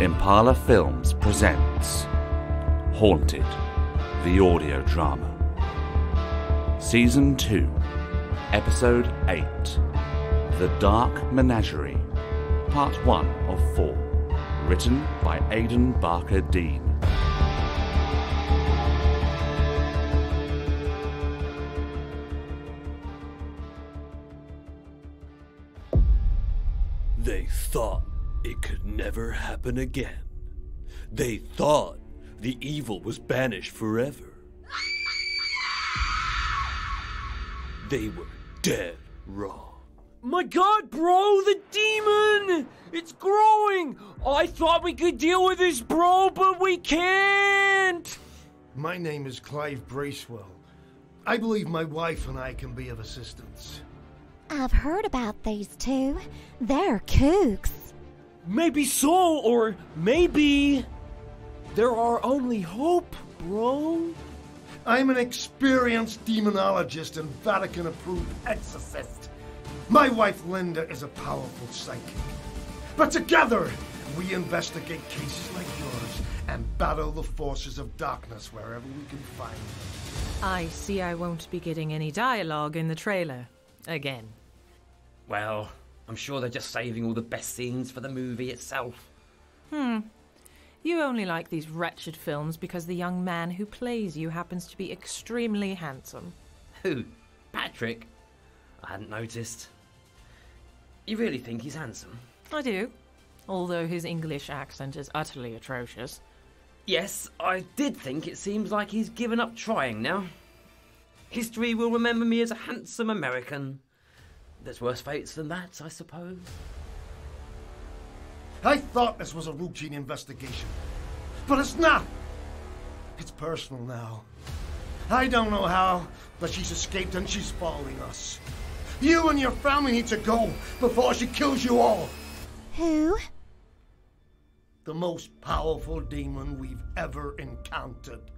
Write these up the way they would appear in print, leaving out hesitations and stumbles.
Impala Films presents Haunted, the audio drama. Season 2, Episode 8, The Dark Menagerie, Part 1 of 4, written by Aidan Barker Dean. They thought it could never happen again. They thought the evil was banished forever. They were dead wrong. My God, bro, the demon! It's growing! I thought we could deal with this, bro, but we can't! My name is Clive Bracewell. I believe my wife and I can be of assistance. I've heard about these two. They're kooks. Maybe so, or maybe they're our only hope, bro. I'm an experienced demonologist and Vatican-approved exorcist. My wife Linda is a powerful psychic. But together, we investigate cases like yours and battle the forces of darkness wherever we can find them. I see I won't be getting any dialogue in the trailer. Again. Well, I'm sure they're just saving all the best scenes for the movie itself. You only like these wretched films because the young man who plays you happens to be extremely handsome. Who? Patrick? I hadn't noticed. You really think he's handsome? I do. Although his English accent is utterly atrocious. Yes, I did think it seems like he's given up trying now. History will remember me as a handsome American. There's worse fates than that, I suppose. I thought this was a routine investigation, but it's not. It's personal now. I don't know how, but she's escaped and she's following us. You and your family need to go before she kills you all. Who? The most powerful demon we've ever encountered.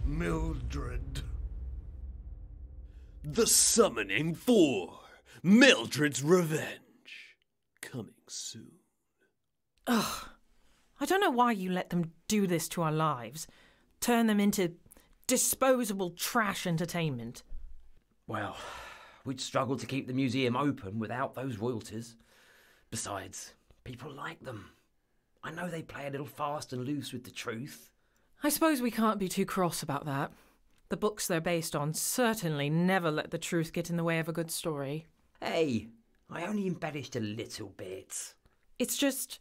Mildred. The Summoning 4, Mildred's Revenge, coming soon. Ugh. I don't know why you let them do this to our lives. Turn them into disposable trash entertainment. Well, we'd struggle to keep the museum open without those royalties. Besides, people like them. I know they play a little fast and loose with the truth. I suppose we can't be too cross about that. The books they're based on certainly never let the truth get in the way of a good story. Hey, I only embellished a little bit. It's just,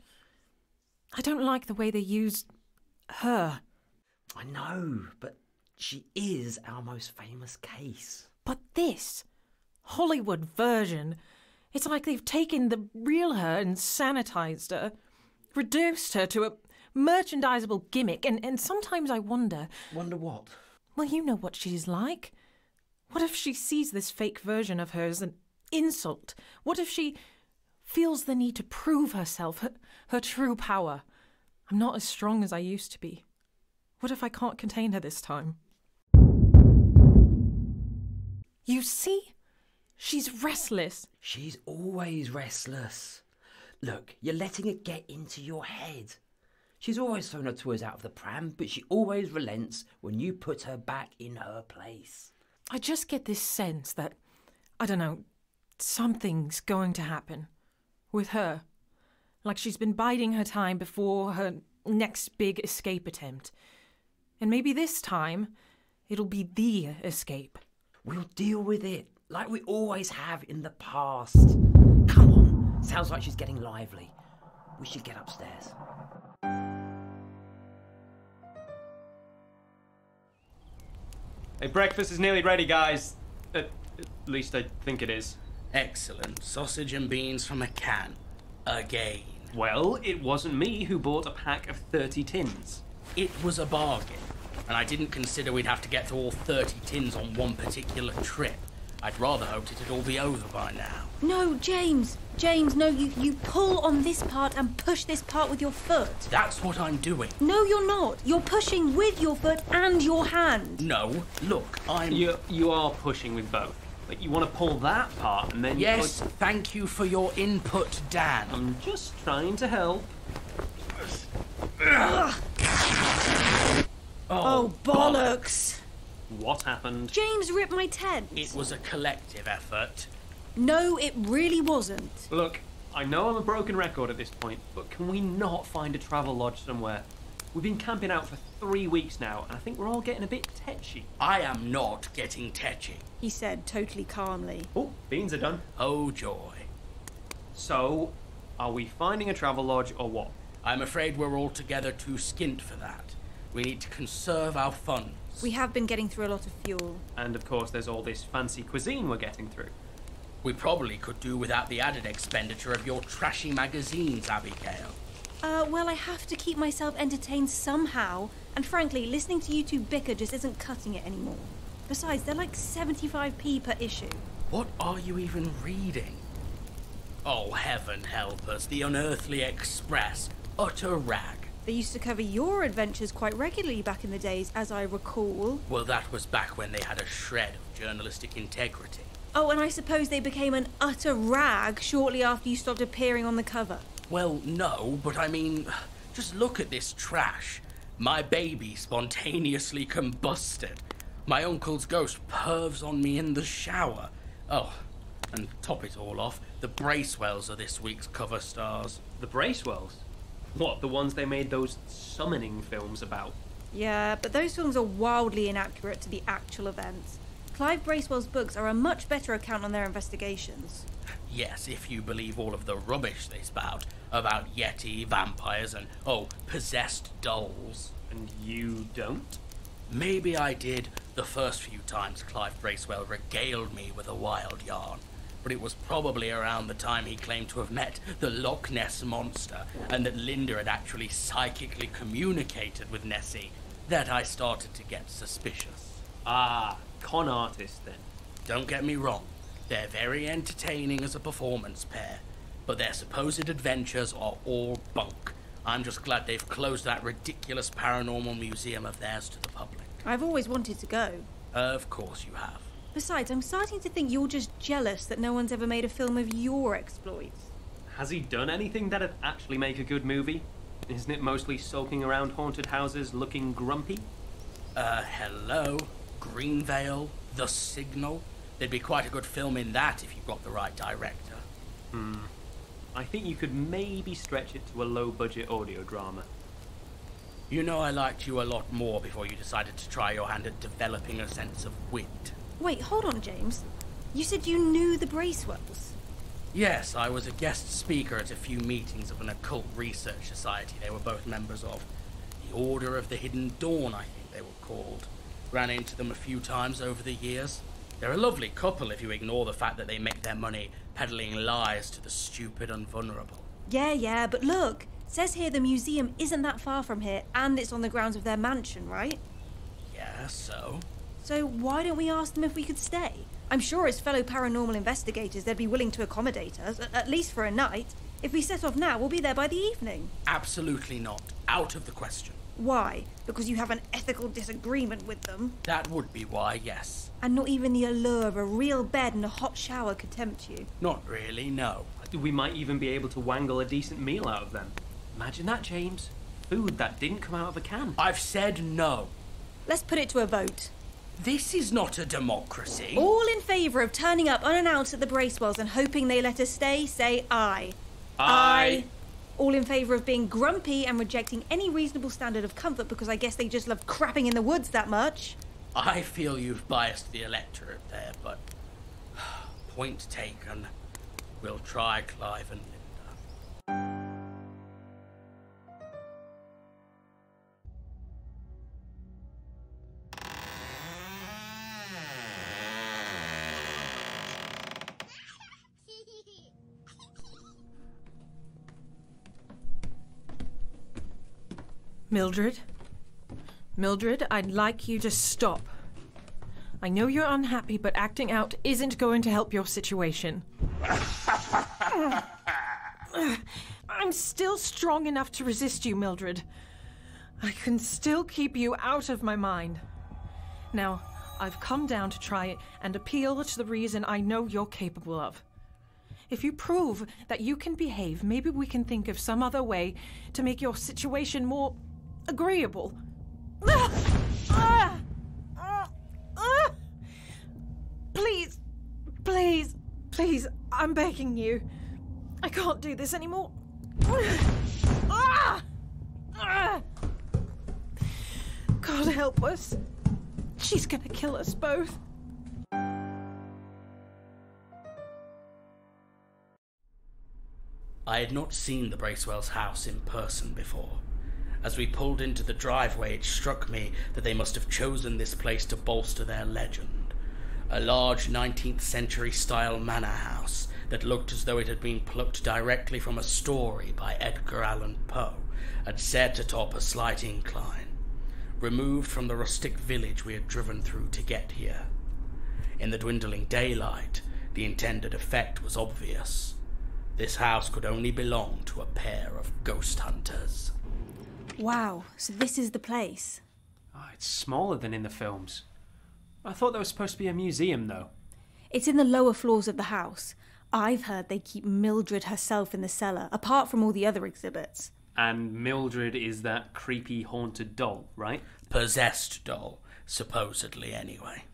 I don't like the way they use her. I know, but she is our most famous case. But this Hollywood version, it's like they've taken the real her and sanitized her, reduced her to a merchandisable gimmick, and sometimes I wonder... Wonder what? Well, you know what she's like. What if she sees this fake version of her as an insult? What if she feels the need to prove herself, her true power? I'm not as strong as I used to be. What if I can't contain her this time? You see? She's restless. She's always restless. Look, you're letting it get into your head. She's always thrown her toys out of the pram, but she always relents when you put her back in her place. I just get this sense that, I don't know, something's going to happen. With her. Like she's been biding her time before her next big escape attempt. And maybe this time, it'll be the escape. We'll deal with it, like we always have in the past. Come on, sounds like she's getting lively. We should get upstairs. Hey, breakfast is nearly ready, guys. At least I think it is. Excellent. Sausage and beans from a can. Again. Well, it wasn't me who bought a pack of 30 tins. It was a bargain, and I didn't consider we'd have to get to all 30 tins on one particular trip. I'd rather hoped it'd all be over by now. No, James. James, no, you pull on this part and push this part with your foot. That's what I'm doing. No, you're not. You're pushing with your foot and your hand. No, look, I'm... You are pushing with both. Like, you want to pull that part and then... Yes, thank you for your input, Dan. I'm just trying to help. Oh, bollocks! What happened? James ripped my tent. It was a collective effort. No, it really wasn't. Look, I know I'm a broken record at this point, but can we not find a travel lodge somewhere? We've been camping out for 3 weeks now, and I think we're all getting a bit tetchy. I am not getting tetchy. He said totally calmly. Oh, beans are done. Oh, joy. So, are we finding a travel lodge or what? I'm afraid we're altogether too skint for that. We need to conserve our funds. We have been getting through a lot of fuel. And of course there's all this fancy cuisine we're getting through. We probably could do without the added expenditure of your trashy magazines, Abigail. Well, I have to keep myself entertained somehow, and frankly, listening to you two bicker just isn't cutting it anymore. Besides, they're like 75p per issue. What are you even reading? Oh, heaven help us, the Unearthly Express. Utter rag. They used to cover your adventures quite regularly back in the days, as I recall. Well, that was back when they had a shred of journalistic integrity. Oh, and I suppose they became an utter rag shortly after you stopped appearing on the cover. Well, no, but I mean, just look at this trash. My baby spontaneously combusted. My uncle's ghost pervs on me in the shower. Oh, and top it all off, the Bracewells are this week's cover stars. The Bracewells? What, the ones they made those summoning films about? Yeah, but those films are wildly inaccurate to the actual events. Clive Bracewell's books are a much better account on their investigations. Yes, if you believe all of the rubbish they spout about Yeti, vampires, and, possessed dolls. And you don't? Maybe I did the first few times Clive Bracewell regaled me with a wild yarn. But it was probably around the time he claimed to have met the Loch Ness Monster and that Linda had actually psychically communicated with Nessie that I started to get suspicious. Ah, con artist then. Don't get me wrong, they're very entertaining as a performance pair, but their supposed adventures are all bunk. I'm just glad they've closed that ridiculous paranormal museum of theirs to the public. I've always wanted to go. Of course you have. Besides, I'm starting to think you're just jealous that no one's ever made a film of your exploits. Has he done anything that'd actually make a good movie? Isn't it mostly sulking around haunted houses looking grumpy? Hello? Greenvale? The Signal? There'd be quite a good film in that if you got the right director. I think you could maybe stretch it to a low-budget audio drama. You know I liked you a lot more before you decided to try your hand at developing a sense of wit. Wait, hold on, James. You said you knew the Bracewells? Yes, I was a guest speaker at a few meetings of an occult research society they were both members of. The Order of the Hidden Dawn, I think they were called. Ran into them a few times over the years. They're a lovely couple if you ignore the fact that they make their money peddling lies to the stupid and vulnerable. Yeah, but look. Says here the museum isn't that far from here, and it's on the grounds of their mansion, right? Yeah, so? So why don't we ask them if we could stay? I'm sure as fellow paranormal investigators they'd be willing to accommodate us, at least for a night. If we set off now, we'll be there by the evening. Absolutely not. Out of the question. Why? Because you have an ethical disagreement with them? That would be why, yes. And not even the allure of a real bed and a hot shower could tempt you? Not really, no. We might even be able to wangle a decent meal out of them. Imagine that, James. Food that didn't come out of a can. I've said no. Let's put it to a vote. This is not a democracy. All in favour of turning up unannounced at the Bracewells and hoping they let us stay, say aye. Aye. All in favour of being grumpy and rejecting any reasonable standard of comfort because I guess they just love crapping in the woods that much. I feel you've biased the electorate there, but point taken. We'll try Clive and Linda. Mildred, I'd like you to stop. I know you're unhappy, but acting out isn't going to help your situation. I'm still strong enough to resist you, Mildred. I can still keep you out of my mind. Now, I've come down to try and appeal to the reason I know you're capable of. If you prove that you can behave, maybe we can think of some other way to make your situation more agreeable. Please, please, please, I'm begging you. I can't do this anymore. God help us. She's gonna kill us both. I had not seen the Bracewells' house in person before. As we pulled into the driveway, it struck me that they must have chosen this place to bolster their legend. A large 19th century style manor house that looked as though it had been plucked directly from a story by Edgar Allan Poe and set atop a slight incline, removed from the rustic village we had driven through to get here. In the dwindling daylight, the intended effect was obvious. This house could only belong to a pair of ghost hunters. Wow, so this is the place. Oh, it's smaller than in the films. I thought there was supposed to be a museum, though. It's in the lower floors of the house. I've heard they keep Mildred herself in the cellar, apart from all the other exhibits. And Mildred is that creepy haunted doll, right? Possessed doll, supposedly anyway.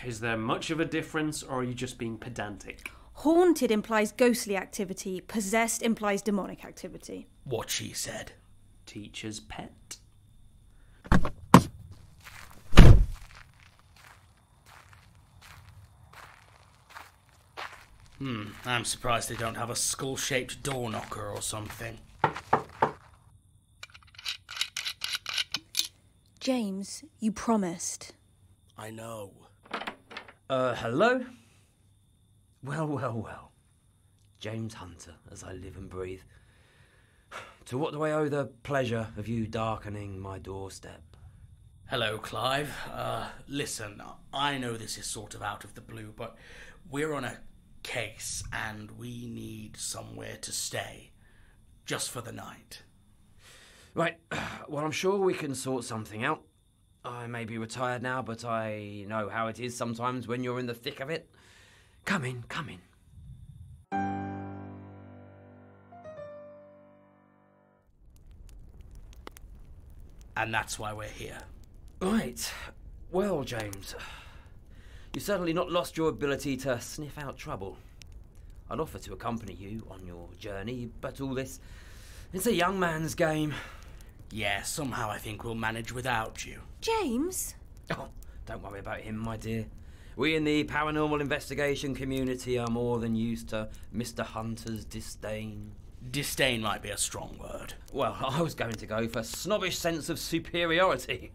Is there much of a difference, or are you just being pedantic? Haunted implies ghostly activity, possessed implies demonic activity. What she said. Teacher's pet. I'm surprised they don't have a skull-shaped door knocker or something. James, you promised. I know. Hello? Well. James Hunter, as I live and breathe. To what do I owe the pleasure of you darkening my doorstep? Hello, Clive. Listen, I know this is sort of out of the blue, but we're on a case and we need somewhere to stay. Just for the night. Right, well, I'm sure we can sort something out. I may be retired now, but I know how it is sometimes when you're in the thick of it. Come in. And that's why we're here. Right. Well, James, you've certainly not lost your ability to sniff out trouble. I'd offer to accompany you on your journey, but all this, it's a young man's game. Yeah, somehow I think we'll manage without you. James? Oh, don't worry about him, my dear. We in the paranormal investigation community are more than used to Mr. Hunter's disdain. Disdain might be a strong word. Well, I was going to go for snobbish sense of superiority,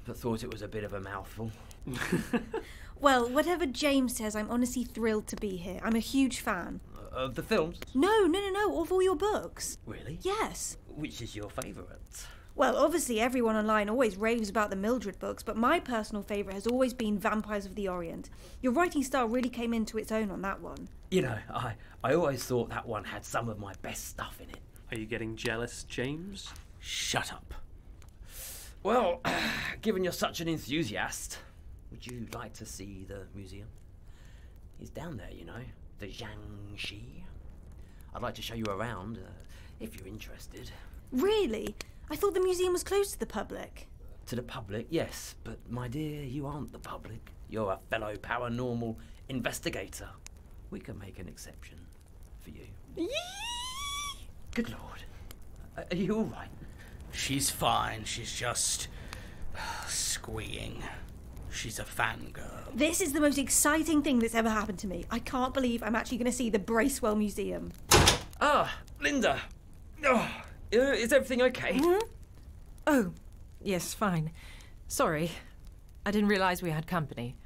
but thought it was a bit of a mouthful. Well, whatever James says, I'm honestly thrilled to be here. I'm a huge fan. Of the films? No, of all your books. Really? Yes. Which is your favourite? Well, obviously everyone online always raves about the Mildred books, but my personal favourite has always been Vampires of the Orient. Your writing style really came into its own on that one. You know, I always thought that one had some of my best stuff in it. Are you getting jealous, James? Shut up. Well, given you're such an enthusiast, would you like to see the museum? He's down there, you know, the Jiangxi. I'd like to show you around, if you're interested. Really? I thought the museum was closed to the public. To the public, yes, but my dear, you aren't the public. You're a fellow paranormal investigator. We can make an exception for you. Yee! Good Lord. Are you all right? She's fine. She's just squeeing. She's a fangirl. This is the most exciting thing that's ever happened to me. I can't believe I'm actually going to see the Bracewell Museum. Ah, Linda. Oh, is everything okay? Mm-hmm. Oh, yes, fine. Sorry. I didn't realise we had company.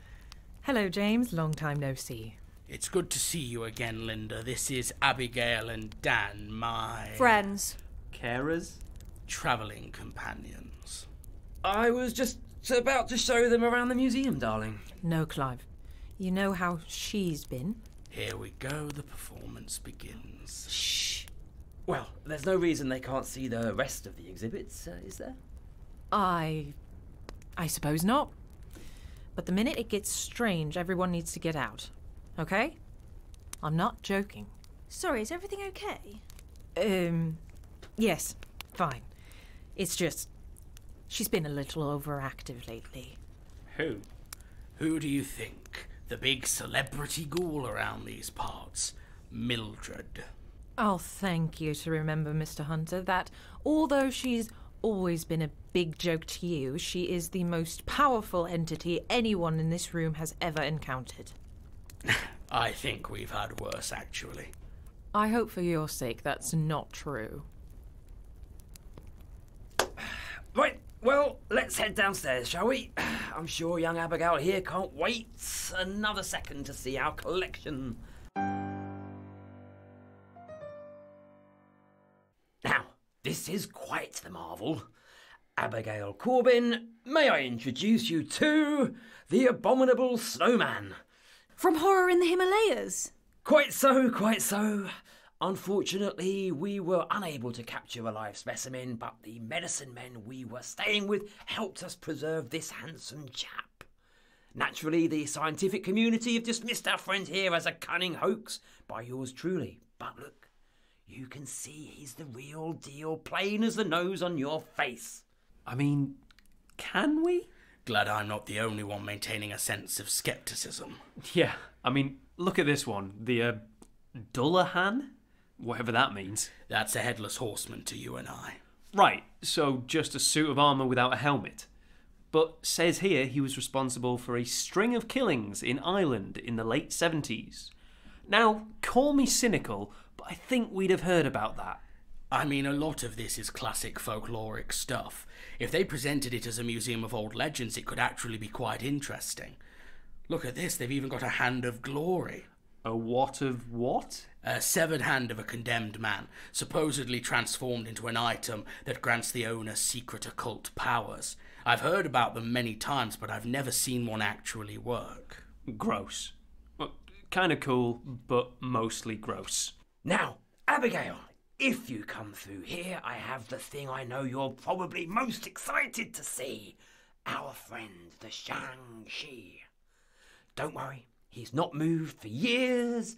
Hello, James. Long time no see. It's good to see you again, Linda. This is Abigail and Dan, my... Friends. Carers? Travelling companions. I was just about to show them around the museum, darling. No, Clive. You know how she's been. Here we go. The performance begins. Shh. Well, there's no reason they can't see the rest of the exhibits, is there? I suppose not. But the minute it gets strange, everyone needs to get out. Okay? I'm not joking. Sorry, is everything okay? Yes, fine. It's just, she's been a little overactive lately. Who? Who do you think? The big celebrity ghoul around these parts? Mildred. I'll thank you to remember, Mr. Hunter, that although she's always been a big joke to you, she is the most powerful entity anyone in this room has ever encountered. I think we've had worse, actually. I hope for your sake that's not true. Right, well, let's head downstairs, shall we? I'm sure young Abigail here can't wait another second to see our collection. Now, this is quite the marvel. Abigail Corbin, may I introduce you to the Abominable Snowman? From Horror in the Himalayas? Quite so, quite so. Unfortunately, we were unable to capture a live specimen, but the medicine men we were staying with helped us preserve this handsome chap. Naturally, the scientific community have dismissed our friend here as a cunning hoax by yours truly. But look, you can see he's the real deal, plain as the nose on your face. I mean, can we? Glad I'm not the only one maintaining a sense of skepticism. Yeah, I mean, look at this one. The, Dullahan? Whatever that means. That's a headless horseman to you and I. Right, so just a suit of armour without a helmet. But says here he was responsible for a string of killings in Ireland in the late 70s. Now, call me cynical, but I think we'd have heard about that. I mean, a lot of this is classic folkloric stuff. If they presented it as a museum of old legends, it could actually be quite interesting. Look at this, they've even got a hand of glory. A what of what? A severed hand of a condemned man, supposedly transformed into an item that grants the owner secret occult powers. I've heard about them many times, but I've never seen one actually work. Gross. Well, kind of cool, but mostly gross. Now, Abigail, if you come through here, I have the thing I know you're probably most excited to see. Our friend, the Shang-Chi. Don't worry, he's not moved for years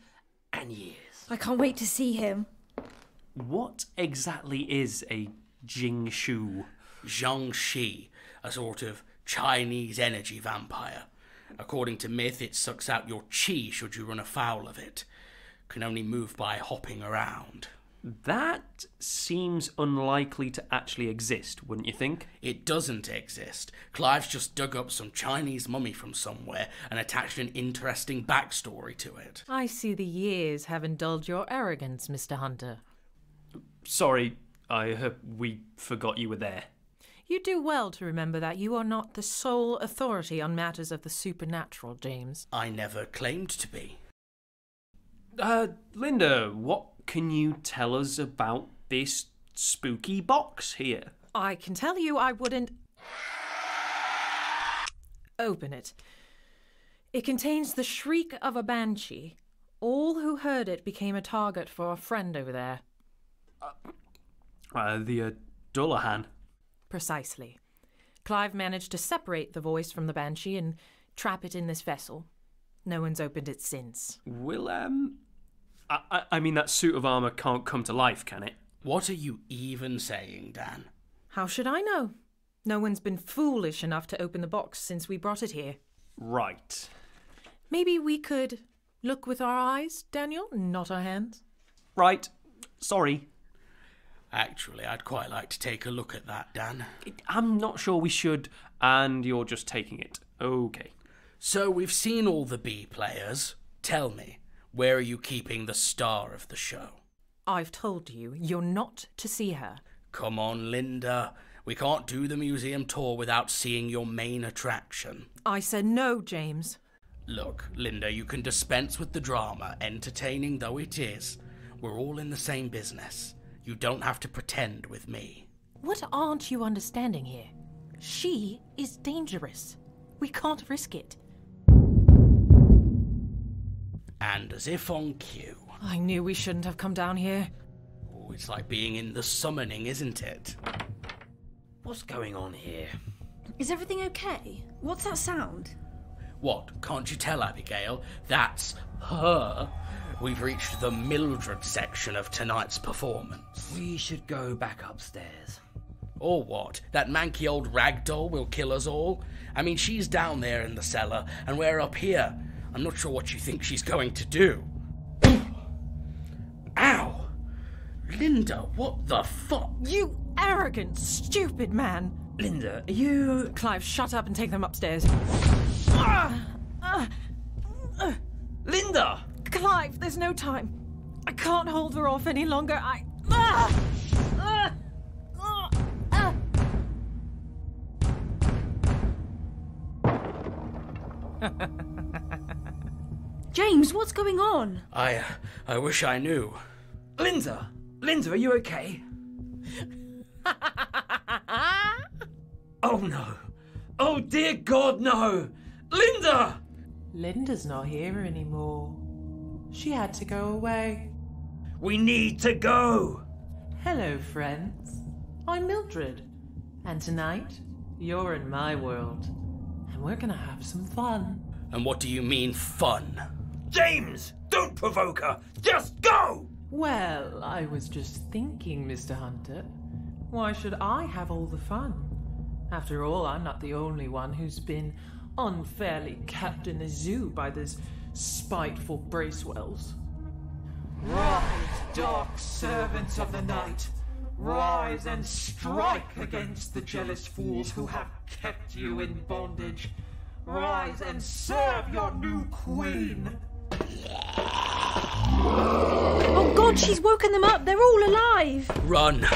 and years. I can't wait to see him. What exactly is a Jingshu? Shang-Chi, a sort of Chinese energy vampire. According to myth, it sucks out your chi should you run afoul of it. Can only move by hopping around. That seems unlikely to actually exist, wouldn't you think? It doesn't exist. Clive's just dug up some Chinese mummy from somewhere and attached an interesting backstory to it. I see the years have indulged your arrogance, Mr. Hunter. Sorry, I hope we forgot you were there. You do well to remember that you are not the sole authority on matters of the supernatural, James. I never claimed to be. Linda, what can you tell us about this spooky box here? I can tell you I wouldn't open it. It contains the shriek of a banshee. All who heard it became a target for a friend over there. The Dullahan. Precisely. Clive managed to separate the voice from the banshee and trap it in this vessel. No one's opened it since. Will, I mean, that suit of armour can't come to life, can it? What are you even saying, Dan? How should I know? No one's been foolish enough to open the box since we brought it here. Right. Maybe we could look with our eyes, Daniel, not our hands. Right. Sorry. Actually, I'd quite like to take a look at that, Dan. I'm not sure we should, and you're just taking it. Okay. So we've seen all the B players. Tell me, where are you keeping the star of the show? I've told you, you're not to see her. Come on, Linda. We can't do the museum tour without seeing your main attraction. I said no, James. Look, Linda, you can dispense with the drama, entertaining though it is. We're all in the same business. You don't have to pretend with me. What aren't you understanding here? She is dangerous. We can't risk it. And as if on cue. I knew we shouldn't have come down here. Oh, it's like being in the summoning, isn't it? What's going on here? Is everything okay? What's that sound? What, can't you tell, Abigail? That's her. we've reached the Mildred section of tonight's performance. We should go back upstairs. Or what? That manky old ragdoll will kill us all? I mean, she's down there in the cellar, and we're up here. I'm not sure what you think she's going to do. Ow! Linda, what the fuck? You arrogant, stupid man! Linda, are you... Clive, shut up and take them upstairs. Linda! Clive, there's no time. I can't hold her off any longer. James, what's going on? I wish I knew. Linda! Linda, are you okay? Oh no! Oh dear God, no! Linda! Linda's not here anymore. She had to go away. We need to go! Hello, friends. I'm Mildred. And tonight, you're in my world. And we're gonna have some fun. And what do you mean, fun? James! Don't provoke her! Just go! Well, I was just thinking, Mr. Hunter. Why should I have all the fun? After all, I'm not the only one who's been unfairly kept in a zoo by those spiteful Bracewells. Rise, dark servants of the night. Rise and strike against the jealous fools who have kept you in bondage. Rise and serve your new queen. Oh God, she's woken them up. They're all alive. Run!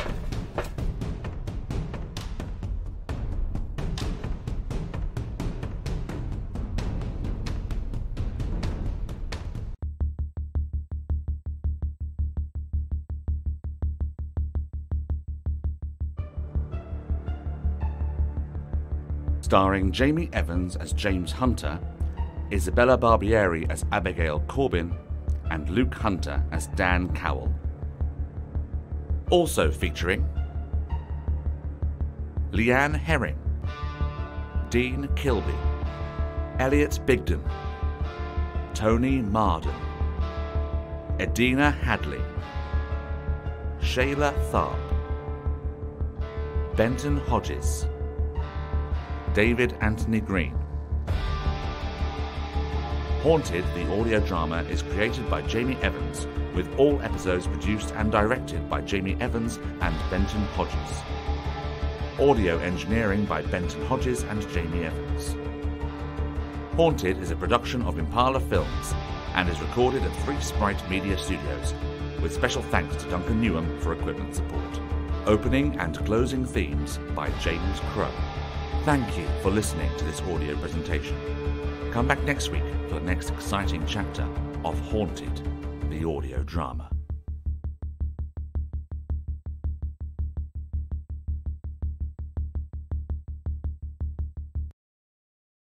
Starring Jamie Evans as James Hunter, Isabella Barbieri as Abigail Corbin, and Luke Hunter as Dan Cowell. Also featuring Leanne Herring, Dean Kilby, Elliot Bigden, Tony Marden, Edina Hadley, Shayla Tharp, Benton Hodges, David Anthony Green. Haunted, the audio drama, is created by Jamie Evans, with all episodes produced and directed by Jamie Evans and Benton Hodges. Audio engineering by Benton Hodges and Jamie Evans. Haunted is a production of Impala Films and is recorded at Three Sprite Media Studios, with special thanks to Duncan Newham for equipment support. Opening and closing themes by James Crow. Thank you for listening to this audio presentation. Come back next week for the next exciting chapter of Haunted, the audio drama.